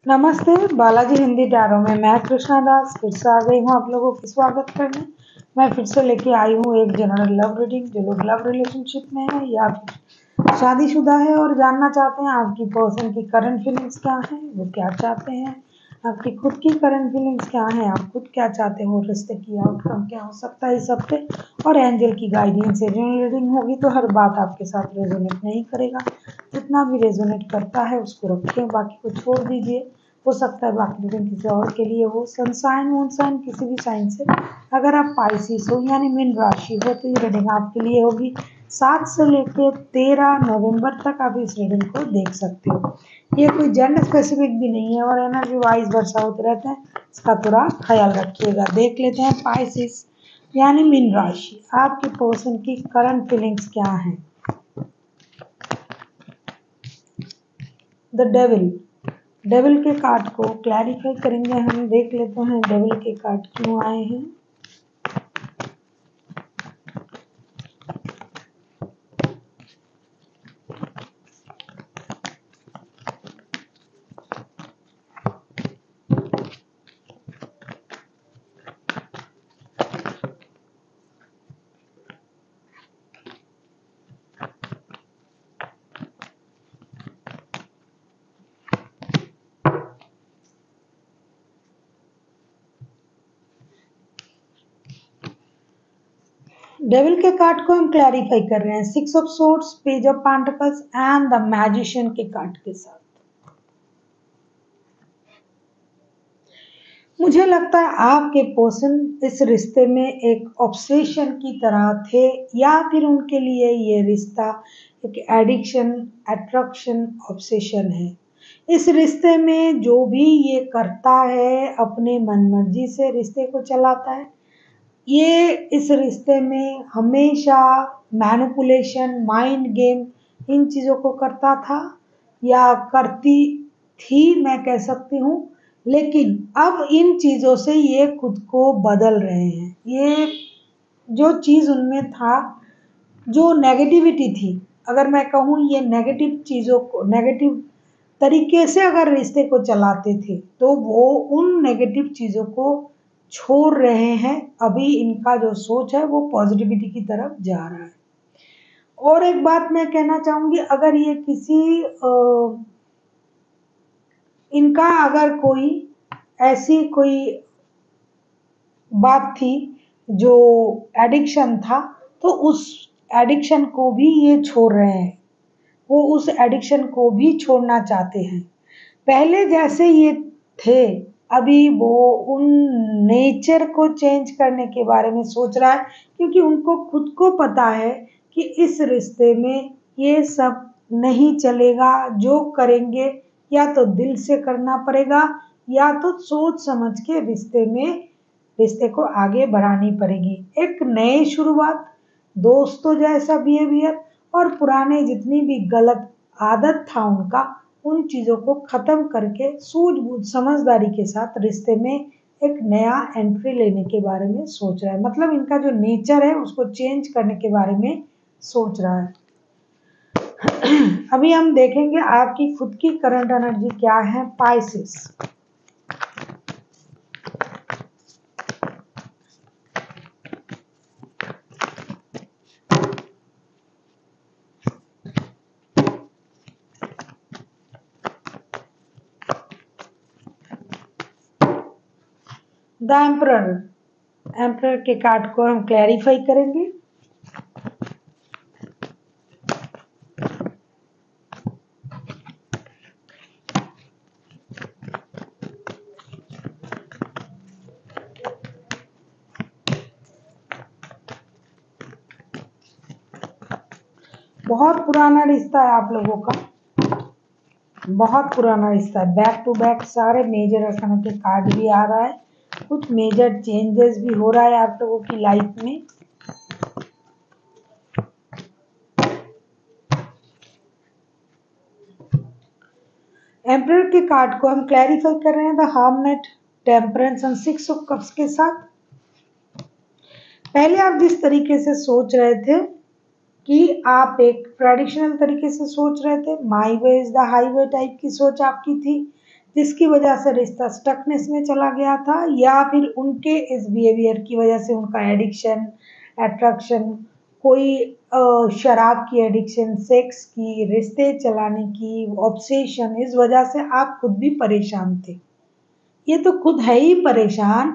नमस्ते, बालाजी हिंदी टैरो में मैं कृष्णा दास फिर से आ गई हूँ आप लोगों की स्वागत करने। मैं फिर से लेके आई हूँ एक जनरल लव रीडिंग। जो लोग लव रिलेशनशिप में है या फिर शादीशुदा है और जानना चाहते हैं आपकी पर्सन की करंट फीलिंग्स क्या है, वो क्या चाहते हैं, आपकी खुद की करंट फीलिंग्स क्या है, आप खुद क्या चाहते हो, रिश्ते की आउटकम क्या हो सकता है इस हफ्ते, और एंजल की गाइडेंस से जनरल रीडिंग होगी तो हर बात आपके साथ रेजोनेट नहीं करेगा। जितना भी रेजोनेट करता है उसको रखें, बाकी को छोड़ दीजिए। हो सकता है बाकी रीडिंग किसी और के लिए हो। सनसाइन मून साइन किसी भी साइन से अगर आप पाइसिस हो यानी मीन राशि हो तो ये रीडिंग आपके लिए होगी। 7 से लेकर 13 नवंबर तक आप इस रीडिंग को देख सकते हो। ये कोई जेंडर स्पेसिफिक भी नहीं है और एनर्जी वाइज वर्षा होते रहते हैं, इसका थोड़ा ख्याल रखिएगा। देख लेते हैं पाइसिस यानी मीन राशि, आपके पर्सन की करंट फीलिंग्स क्या है। द डेविल, डेविल के कार्ड को क्लैरिफाई करेंगे हम। देख लेते हैं डेविल के कार्ड क्यों आए हैं। डेविल के कार्ड को हम क्लैरिफाई कर रहे हैं 6 of swords, page of pentacles and the magician के कार्ड के साथ। मुझे लगता है आपके पर्सन इस रिश्ते में एक ऑब्सेशन की तरह थे या फिर उनके लिए ये रिश्ता एक एडिक्शन, अट्रैक्शन, ऑब्सेशन है। इस रिश्ते में जो भी ये करता है अपने मनमर्जी से रिश्ते को चलाता है। ये इस रिश्ते में हमेशा मैनिपुलेशन, माइंड गेम इन चीज़ों को करता था या करती थी, मैं कह सकती हूँ। लेकिन अब इन चीज़ों से ये खुद को बदल रहे हैं। ये जो चीज़ उनमें था, जो नेगेटिविटी थी, अगर मैं कहूँ ये नेगेटिव चीज़ों को, नेगेटिव तरीके से अगर रिश्ते को चलाते थे तो वो उन नेगेटिव चीज़ों को छोड़ रहे हैं। अभी इनका जो सोच है वो पॉजिटिविटी की तरफ जा रहा है। और एक बात मैं कहना चाहूँगी, अगर ये किसी इनका अगर कोई ऐसी कोई बात थी जो एडिक्शन था तो उस एडिक्शन को भी ये छोड़ रहे हैं। वो उस एडिक्शन को भी छोड़ना चाहते हैं। पहले जैसे ये थे अभी वो उन नेचर को चेंज करने के बारे में सोच रहा है, क्योंकि उनको खुद को पता है कि इस रिश्ते में ये सब नहीं चलेगा। जो करेंगे या तो दिल से करना पड़ेगा या तो सोच समझ के रिश्ते को आगे बढ़ानी पड़ेगी। एक नई शुरुआत, दोस्तों जैसा बिहेवियर और पुराने जितनी भी गलत आदत था उनका, उन चीज़ों को ख़त्म करके सूझबूझ समझदारी के साथ रिश्ते में एक नया एंट्री लेने के बारे में सोच रहा है। मतलब इनका जो नेचर है उसको चेंज करने के बारे में सोच रहा है। अभी हम देखेंगे आपकी खुद की करंट एनर्जी क्या है पाइसिस। द एम्परर, एम्परर के कार्ड को हम क्लैरिफाई करेंगे। बहुत पुराना रिश्ता है आप लोगों का, बहुत पुराना रिश्ता है। बैक टू बैक सारे मेजर अर्थन के कार्ड भी आ रहा है। कुछ मेजर चेंजेस भी हो रहा है आप लोगों की लाइफ में। एम्परर के कार्ड को हम क्लैरिफाई कर रहे हैं the hermit, temperance and 6 of cups के साथ। पहले आप जिस तरीके से सोच रहे थे कि आप एक ट्रेडिशनल तरीके से सोच रहे थे, my way is the highway type की सोच आपकी थी, जिसकी वजह से रिश्ता स्टकनेस में चला गया था, या फिर उनके इस बिहेवियर की वजह से उनका एडिक्शन, अट्रैक्शन, कोई शराब की एडिक्शन, सेक्स की, रिश्ते चलाने की, ऑब्सेशन, इस वजह से आप खुद भी परेशान थे। ये तो खुद है ही परेशान,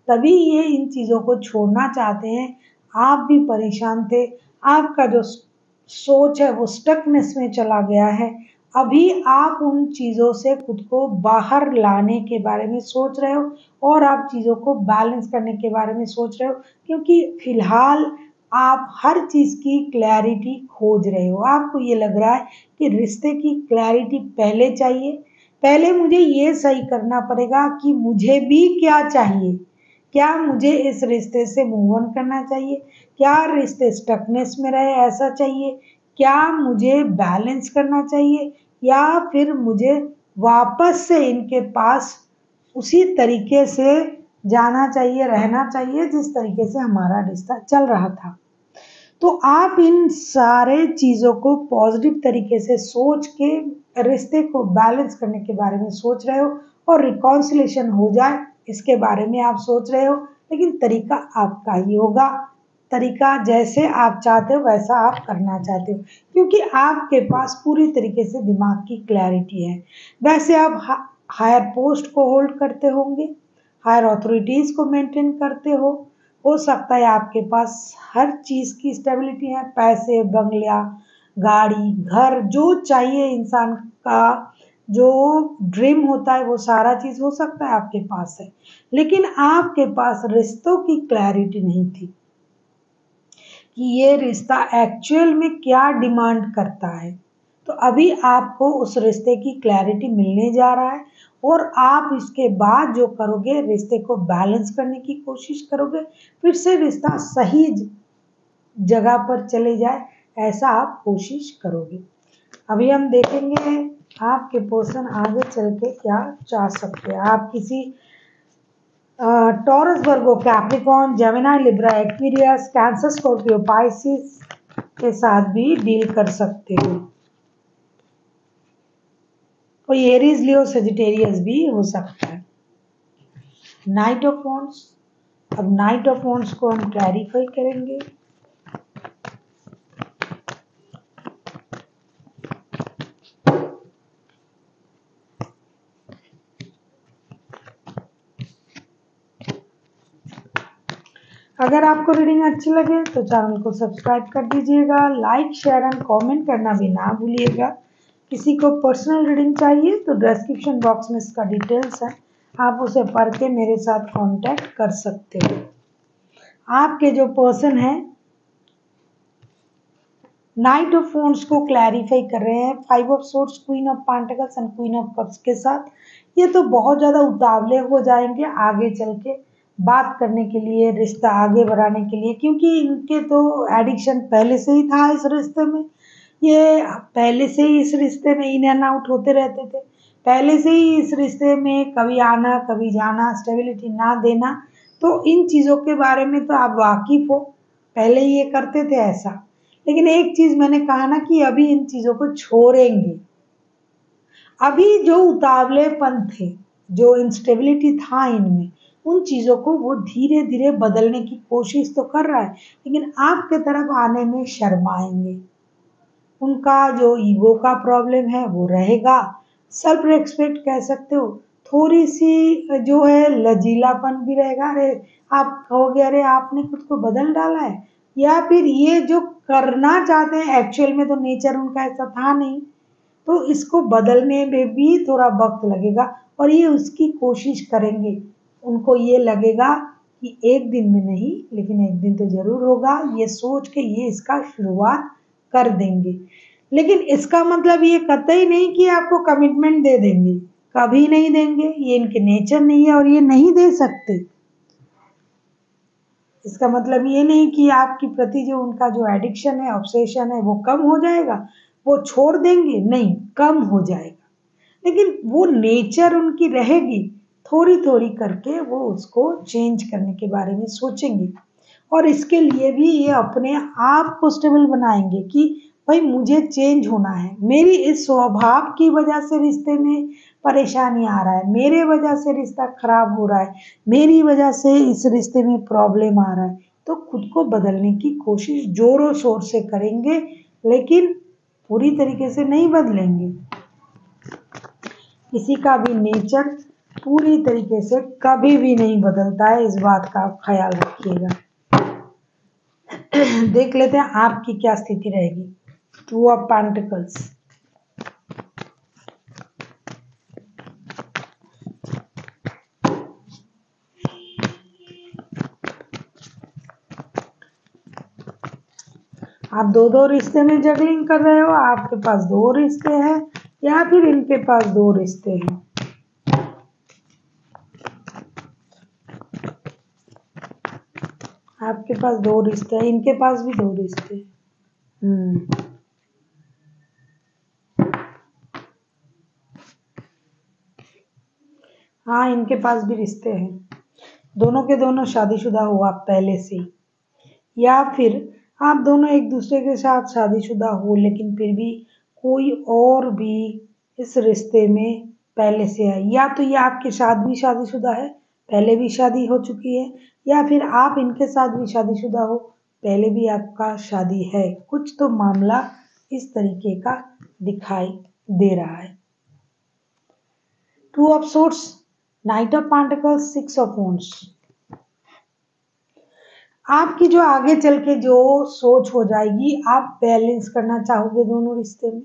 तभी ये इन चीज़ों को छोड़ना चाहते हैं। आप भी परेशान थे, आपका जो सोच है वो स्टकनेस में चला गया है। अभी आप उन चीज़ों से खुद को बाहर लाने के बारे में सोच रहे हो और आप चीज़ों को बैलेंस करने के बारे में सोच रहे हो, क्योंकि फिलहाल आप हर चीज़ की क्लैरिटी खोज रहे हो। आपको ये लग रहा है कि रिश्ते की क्लैरिटी पहले चाहिए, पहले मुझे ये सही करना पड़ेगा कि मुझे भी क्या चाहिए। क्या मुझे इस रिश्ते से मूव ऑन करना चाहिए? क्या रिश्ते स्टकनेस में रहे ऐसा चाहिए? क्या मुझे बैलेंस करना चाहिए? या फिर मुझे वापस से इनके पास उसी तरीके से जाना चाहिए, रहना चाहिए जिस तरीके से हमारा रिश्ता चल रहा था? तो आप इन सारे चीज़ों को पॉजिटिव तरीके से सोच के रिश्ते को बैलेंस करने के बारे में सोच रहे हो और रिकॉन्सिलेशन हो जाए इसके बारे में आप सोच रहे हो, लेकिन तरीका आपका ही होगा। तरीका जैसे आप चाहते हो वैसा आप करना चाहते हो, क्योंकि आपके पास पूरी तरीके से दिमाग की क्लैरिटी है। वैसे आप हायर पोस्ट को होल्ड करते होंगे, हायर अथॉरिटीज़ को मेंटेन करते हो सकता है आपके पास हर चीज़ की स्टेबिलिटी है, पैसे, बंगला, गाड़ी, घर, जो चाहिए इंसान का जो ड्रीम होता है वो सारा चीज़ हो सकता है आपके पास है। लेकिन आपके पास रिश्तों की क्लैरिटी नहीं थी कि ये रिश्ता एक्चुअल में क्या डिमांड करता है। तो अभी आपको उस रिश्ते की क्लैरिटी मिलने जा रहा है और आप इसके बाद जो करोगे, रिश्ते को बैलेंस करने की कोशिश करोगे, फिर से रिश्ता सही जगह पर चले जाए ऐसा आप कोशिश करोगे। अभी हम देखेंगे आपके पर्सन आगे चल के क्या चाह सकते हैं। आप किसी Taurus, Virgo, Capricorn, Gemini, Libra, Aquarius, Cancer, Scorpio, Pisces के साथ भी डील कर सकते हो। कोई एरीज, लियो, सेजिटेरियस भी हो सकता है। नाइट ऑफ वॉन्ड्स, अब नाइट ऑफ वॉन्ड्स को हम क्लैरिफाई करेंगे। अगर आपको रीडिंग अच्छी लगे तो चैनल को सब्सक्राइब कर दीजिएगा, लाइक, शेयर एंड कमेंट करना भी ना भूलिएगा। किसी को पर्सनल रीडिंग चाहिए तो डिस्क्रिप्शन बॉक्स में इसका डिटेल्स है, आप उसे पढ़ के मेरे साथ कांटेक्ट कर सकते हो। आपके जो पर्सन है नाइट ऑफ वॉन्ड्स को क्लैरिफाई कर रहे हैं, 5 of swords, queen of pentacles and queen of cups के साथ। ये तो बहुत ज़्यादा उतावले हो जाएंगे आगे चल के बात करने के लिए, रिश्ता आगे बढ़ाने के लिए, क्योंकि इनके तो एडिक्शन पहले से ही था इस रिश्ते में। ये पहले से ही इस रिश्ते में इन एंड आउट होते रहते थे, पहले से ही इस रिश्ते में कभी आना कभी जाना, स्टेबिलिटी ना देना। तो इन चीज़ों के बारे में तो आप वाकिफ हो, पहले ही ये करते थे ऐसा। लेकिन एक चीज़ मैंने कहा ना कि अभी इन चीज़ों को छोड़ेंगे। अभी जो उतावलेपन थे, जो इंस्टेबिलिटी था इनमें, उन चीज़ों को वो धीरे धीरे बदलने की कोशिश तो कर रहा है, लेकिन आपके तरफ आने में शर्माएंगे। उनका जो ईगो का प्रॉब्लम है वो रहेगा, सेल्फ रिस्पेक्ट कह सकते हो, थोड़ी सी जो है लचीलापन भी रहेगा। अरे आप कहोगे अरे आपने खुद को बदल डाला है, या फिर ये जो करना चाहते हैं एक्चुअल में तो नेचर उनका ऐसा था नहीं, तो इसको बदलने में भी थोड़ा वक्त लगेगा और ये उसकी कोशिश करेंगे। उनको ये लगेगा कि एक दिन में नहीं लेकिन एक दिन तो ज़रूर होगा, ये सोच के ये इसका शुरुआत कर देंगे। लेकिन इसका मतलब ये कतई नहीं कि आपको कमिटमेंट दे देंगे, कभी नहीं देंगे, ये इनके नेचर नहीं है और ये नहीं दे सकते। इसका मतलब ये नहीं कि आपके प्रति जो उनका जो एडिक्शन है, ऑब्सेशन है, वो कम हो जाएगा, वो छोड़ देंगे, नहीं, कम हो जाएगा। लेकिन वो नेचर उनकी रहेगी, थोड़ी थोड़ी करके वो उसको चेंज करने के बारे में सोचेंगे। और इसके लिए भी ये अपने आप को स्टेबल बनाएंगे कि भाई मुझे चेंज होना है, मेरी इस स्वभाव की वजह से रिश्ते में परेशानी आ रहा है, मेरे वजह से रिश्ता खराब हो रहा है, मेरी वजह से इस रिश्ते में प्रॉब्लम आ रहा है, तो खुद को बदलने की कोशिश जोरों शोर से करेंगे, लेकिन पूरी तरीके से नहीं बदलेंगे। किसी का भी नेचर पूरी तरीके से कभी भी नहीं बदलता है, इस बात का आप ख्याल रखिएगा। देख लेते हैं आपकी क्या स्थिति रहेगी। टू ऑफ पेंटिकल्स, आप दो रिश्ते में जगलिंग कर रहे हो, आपके पास दो रिश्ते हैं या फिर इनके पास दो रिश्ते हैं। आपके पास दो रिश्ते हैं, इनके पास भी दो रिश्ते हैं। हाँ, इनके पास भी रिश्ते हैं, दोनों के दोनों शादीशुदा हो आप पहले से, या फिर आप दोनों एक दूसरे के साथ शादीशुदा हो लेकिन फिर भी कोई और भी इस रिश्ते में पहले से है, या तो ये आपके साथ भी शादीशुदा है, पहले भी शादी हो चुकी है, या फिर आप इनके साथ भी शादीशुदा हो, पहले भी आपका शादी है। कुछ तो मामला इस तरीके का दिखाई दे रहा है। Two of source, night of pentacles, six of wands. आपकी जो आगे चल के जो सोच हो जाएगी, आप बैलेंस करना चाहोगे दोनों रिश्ते में,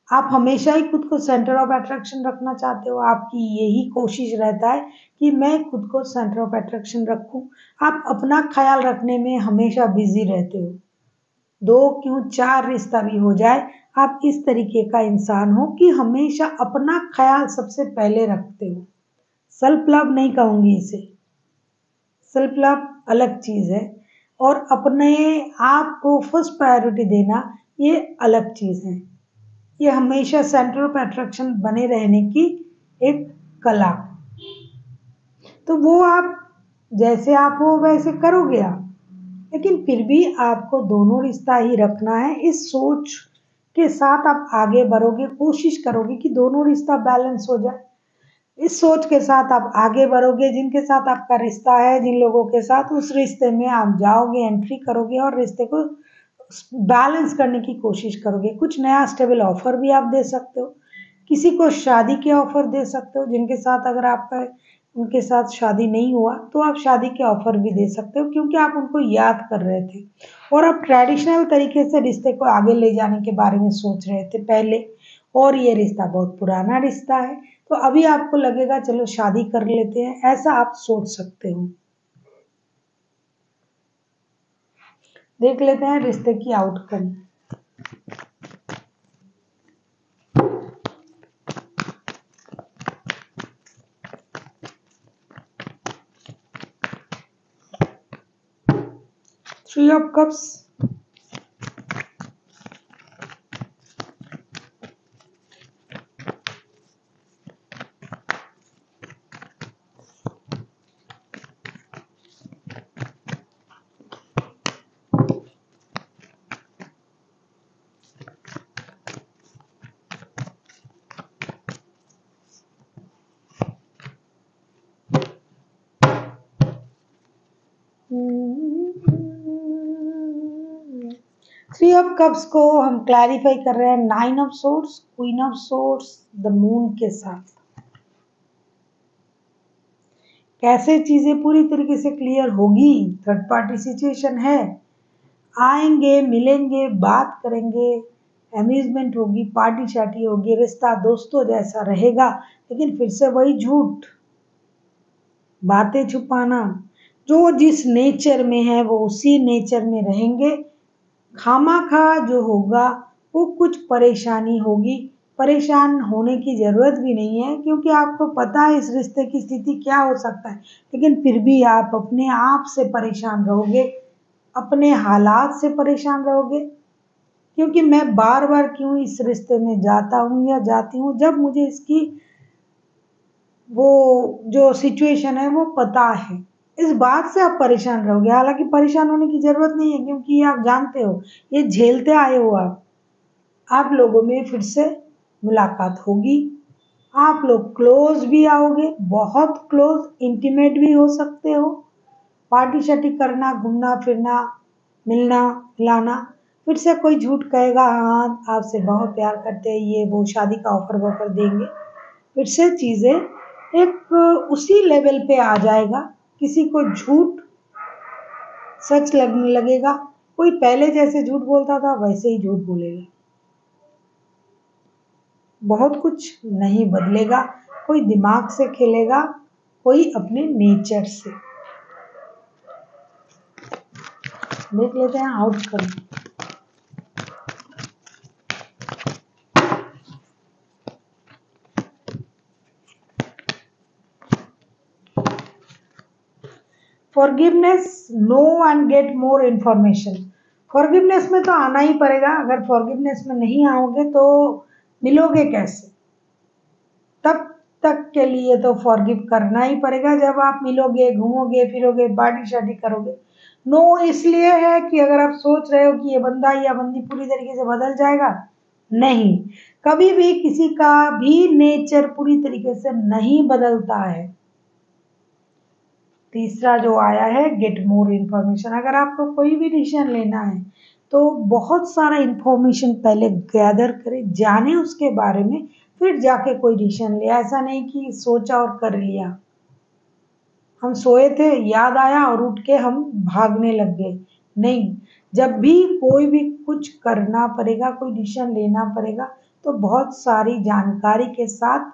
आप हमेशा ही खुद को सेंटर ऑफ अट्रैक्शन रखना चाहते हो, आपकी यही कोशिश रहता है कि मैं खुद को सेंटर ऑफ अट्रैक्शन रखूं, आप अपना ख्याल रखने में हमेशा बिजी रहते हो, दो क्यों चार रिश्ता भी हो जाए, आप इस तरीके का इंसान हो कि हमेशा अपना ख्याल सबसे पहले रखते हो। सेल्फ लव नहीं कहूंगी इसे, सेल्फ लव अलग चीज़ है, और अपने आप को फर्स्ट प्रायोरिटी देना ये अलग चीज़ है। ये हमेशा सेंटर ऑफ अट्रैक्शन बने रहने की एक कला, तो वो आप जैसे आप हो वैसे करोगे आप, लेकिन फिर भी आपको दोनों रिश्ता ही रखना है। इस सोच के साथ आप आगे बढ़ोगे, कोशिश करोगे कि दोनों रिश्ता बैलेंस हो जाए, इस सोच के साथ आप आगे बढ़ोगे। जिनके साथ आपका रिश्ता है, जिन लोगों के साथ, उस रिश्ते में आप जाओगे, एंट्री करोगे और रिश्ते को बैलेंस करने की कोशिश करोगे। कुछ नया स्टेबल ऑफर भी आप दे सकते हो, किसी को शादी के ऑफर दे सकते हो, जिनके साथ अगर आपका उनके साथ शादी नहीं हुआ तो आप शादी के ऑफर भी दे सकते हो, क्योंकि आप उनको याद कर रहे थे और आप ट्रेडिशनल तरीके से रिश्ते को आगे ले जाने के बारे में सोच रहे थे पहले, और ये रिश्ता बहुत पुराना रिश्ता है, तो अभी आपको लगेगा चलो शादी कर लेते हैं, ऐसा आप सोच सकते हो। देख लेते हैं रिश्ते की outcome. Three of cups, three of cups को हम क्लैरिफाई कर रहे हैं nine of swords, queen of swords, the moon के साथ। कैसे चीजें पूरी तरीके से क्लियर होगी, थर्ड पार्टी सिचुएशन है, आएंगे, मिलेंगे, बात करेंगे, अम्यूजमेंट होगी, पार्टी शार्टी होगी, रिश्ता दोस्तों जैसा रहेगा, लेकिन फिर से वही झूठ, बातें छुपाना, जो जिस नेचर में है वो उसी नेचर में रहेंगे। खामाखा जो होगा वो कुछ परेशानी होगी, परेशान होने की ज़रूरत भी नहीं है, क्योंकि आपको पता है इस रिश्ते की स्थिति क्या हो सकता है, लेकिन फिर भी आप अपने आप से परेशान रहोगे, अपने हालात से परेशान रहोगे, क्योंकि मैं बार बार क्यों इस रिश्ते में जाता हूँ या जाती हूँ, जब मुझे इसकी वो जो सिचुएशन है वो पता है, इस बात से आप परेशान रहोगे। हालांकि परेशान होने की ज़रूरत नहीं है, क्योंकि ये आप जानते हो, ये झेलते आए हो आप, आप लोगों में फिर से मुलाकात होगी, आप लोग क्लोज भी आओगे, बहुत क्लोज, इंटीमेट भी हो सकते हो, पार्टी शार्टी करना, घूमना फिरना, मिलना मिलाना। फिर से कोई झूठ कहेगा हाँ आपसे बहुत प्यार करते हैं, ये वो शादी का ऑफर वॉफर देंगे, फिर से चीजें एक उसी लेवल पे आ जाएगा। किसी को झूठ सच लगने लगेगा, कोई पहले जैसे झूठ बोलता था वैसे ही झूठ बोलेगा, बहुत कुछ नहीं बदलेगा। कोई दिमाग से खेलेगा, कोई अपने नेचर से। देख लेते हैं outcome. Forgiveness, no and get more information. Forgiveness में तो आना ही पड़ेगा, अगर फॉरगिवनेस में नहीं आओगे तो मिलोगे कैसे? तब तक के लिए तो फॉरगिव करना ही पड़ेगा जब आप मिलोगे, घूमोगे फिरोगे, पार्टी शार्टी करोगे। नो इसलिए है कि अगर आप सोच रहे हो कि ये बंदा या बंदी पूरी तरीके से बदल जाएगा, नहीं, कभी भी किसी का भी नेचर पूरी तरीके से नहीं बदलता है। तीसरा जो आया है गेट मोर इन्फॉर्मेशन, अगर आपको कोई भी डिसीजन लेना है तो बहुत सारा इन्फॉर्मेशन पहले गैदर करें, जाने उसके बारे में, फिर जाके कोई डिसीजन ले। ऐसा नहीं कि सोचा और कर लिया, हम सोए थे याद आया और उठ के हम भागने लग गए, नहीं। जब भी कोई भी कुछ करना पड़ेगा, कोई डिसीजन लेना पड़ेगा, तो बहुत सारी जानकारी के साथ।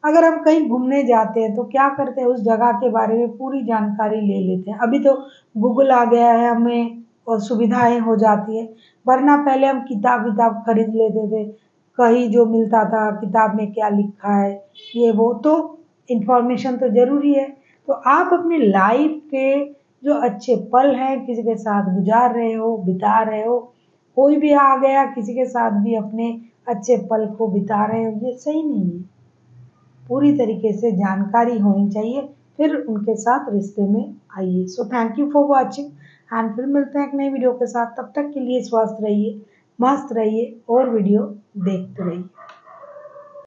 अगर हम कहीं घूमने जाते हैं तो क्या करते हैं, उस जगह के बारे में पूरी जानकारी ले लेते हैं। अभी तो गूगल आ गया है, हमें और सुविधाएं हो जाती है, वरना पहले हम किताब विताब खरीद लेते थे, कहीं जो मिलता था किताब में क्या लिखा है ये वो, तो इन्फॉर्मेशन तो जरूरी है। तो आप अपनी लाइफ के जो अच्छे पल हैं, किसी के साथ गुजार रहे हो, बिता रहे हो, कोई भी आ गया किसी के साथ भी अपने अच्छे पल को बिता रहे हो, ये सही नहीं है। पूरी तरीके से जानकारी होनी चाहिए, फिर उनके साथ रिश्ते में आइए। So thank you for watching, and फिर मिलते हैं एक नई वीडियो के साथ। तब तक के लिए स्वस्थ रहिए, मस्त रहिए और वीडियो देखते रहिए।